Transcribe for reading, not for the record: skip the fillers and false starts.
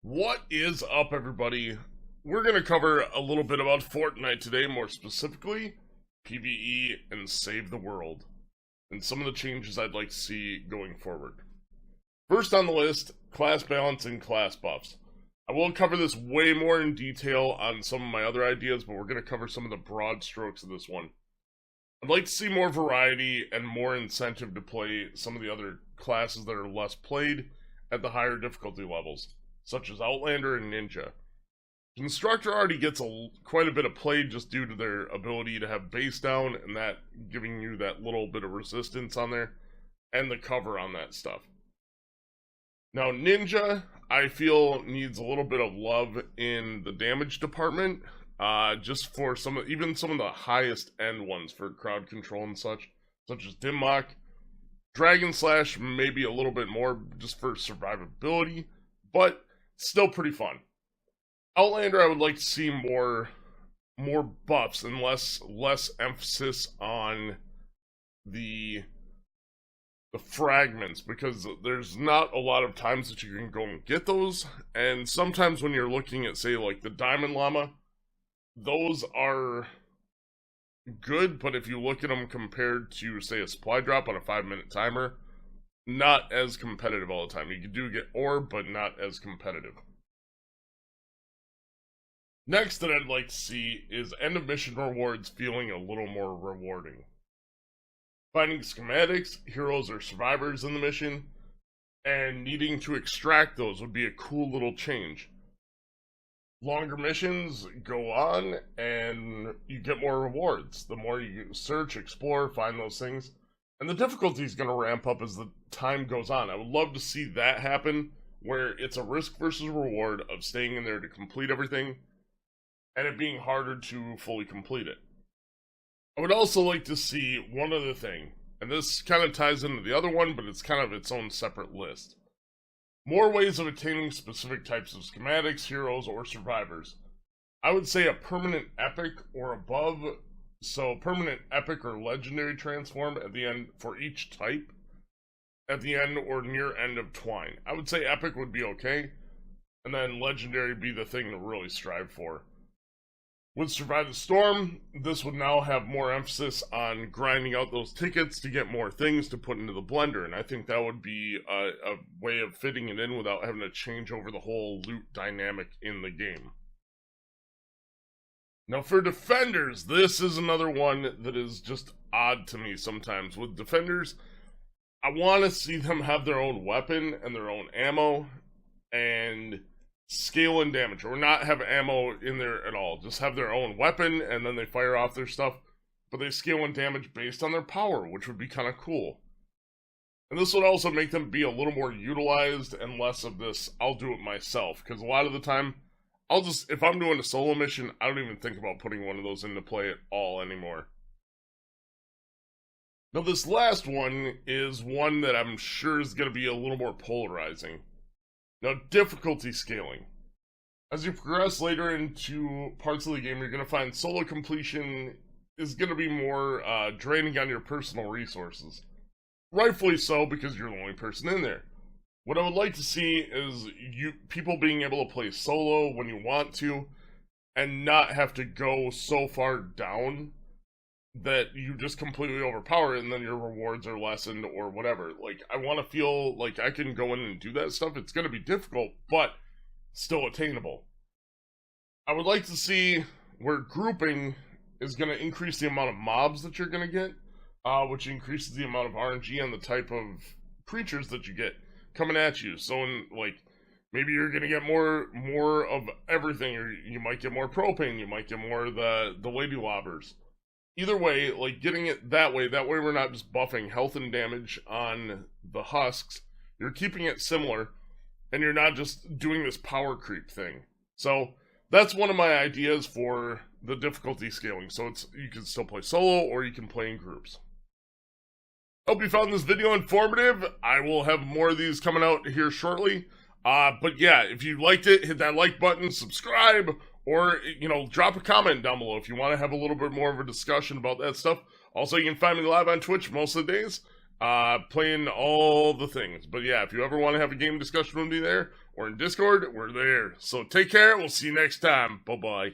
What is up, everybody? We're going to cover a little bit about Fortnite today, more specifically, PVE and Save the World, and some of the changes I'd like to see going forward. First on the list, class balance and class buffs. I will cover this way more in detail on some of my other ideas, but we're going to cover some of the broad strokes of this one. I'd like to see more variety and more incentive to play some of the other classes that are less played at the higher difficulty levels, such as Outlander and Ninja. Constructor already gets quite a bit of play just due to their ability to have base down and that giving you that little bit of resistance on there, and the cover on that stuff. Now Ninja, I feel, needs a little bit of love in the damage department, just for even some of the highest end ones for crowd control and such as Dimmock. Dragon Slash maybe a little bit more just for survivability, but still pretty fun. Outlander, I would like to see more buffs and less emphasis on the fragments, because there's not a lot of times that you can go and get those, and sometimes when you're looking at, say, like the Diamond Llama, those are good, but if you look at them compared to, say, a supply drop on a 5-minute timer, not as competitive all the time. You do get orb, but not as competitive. Next that I'd like to see is end of mission rewards feeling a little more rewarding. Finding schematics, heroes, or survivors in the mission, and needing to extract those would be a cool little change. Longer missions go on, and you get more rewards. The more you search, explore, find those things. And the difficulty is going to ramp up as the time goes on. I would love to see that happen, where it's a risk versus reward of staying in there to complete everything, and it being harder to fully complete it. I would also like to see one other thing, and this kind of ties into the other one, but it's kind of its own separate list. More ways of attaining specific types of schematics, heroes, or survivors. I would say a permanent epic or above, so permanent epic or legendary transform at the end for each type, at the end or near end of Twine. I would say epic would be okay, and then legendary be the thing to really strive for. With Survive the Storm, this would now have more emphasis on grinding out those tickets to get more things to put into the blender, and I think that would be a way of fitting it in without having to change over the whole loot dynamic in the game. Now for Defenders, this is another one that is just odd to me sometimes. With Defenders, I want to see them have their own weapon and their own ammo, and scale and damage, or not have ammo in there at all. Just have their own weapon, and then they fire off their stuff, but they scale and damage based on their power, which would be kind of cool. And this would also make them be a little more utilized and less of this, I'll do it myself, because a lot of the time, if I'm doing a solo mission, I don't even think about putting one of those into play at all anymore. Now this last one is one that I'm sure is going to be a little more polarizing. Now, difficulty scaling. As you progress later into parts of the game, you're going to find solo completion is going to be more draining on your personal resources. Rightfully so, because you're the only person in there. What I would like to see is people being able to play solo when you want to, and not have to go so far down that you just completely overpower it and then your rewards are lessened or whatever. Like, I want to feel like I can go in and do that stuff. It's going to be difficult, but still attainable. I would like to see where grouping is going to increase the amount of mobs that you're going to get, which increases the amount of RNG on the type of creatures that you get coming at you. So, maybe you're going to get more of everything, or you might get more propane, you might get more of the lady lobbers. Either way, like, getting it that way we're not just buffing health and damage on the husks, you're keeping it similar, and you're not just doing this power creep thing. So, that's one of my ideas for the difficulty scaling. So you can still play solo, or you can play in groups. Hope you found this video informative. I will have more of these coming out here shortly. But yeah, if you liked it, hit that like button, subscribe, or, drop a comment down below if you want to have a little bit more of a discussion about that stuff. Also, you can find me live on Twitch most of the days, playing all the things. But yeah, if you ever want to have a game discussion with me there, or in Discord, we're there. So take care. We'll see you next time. Bye-bye.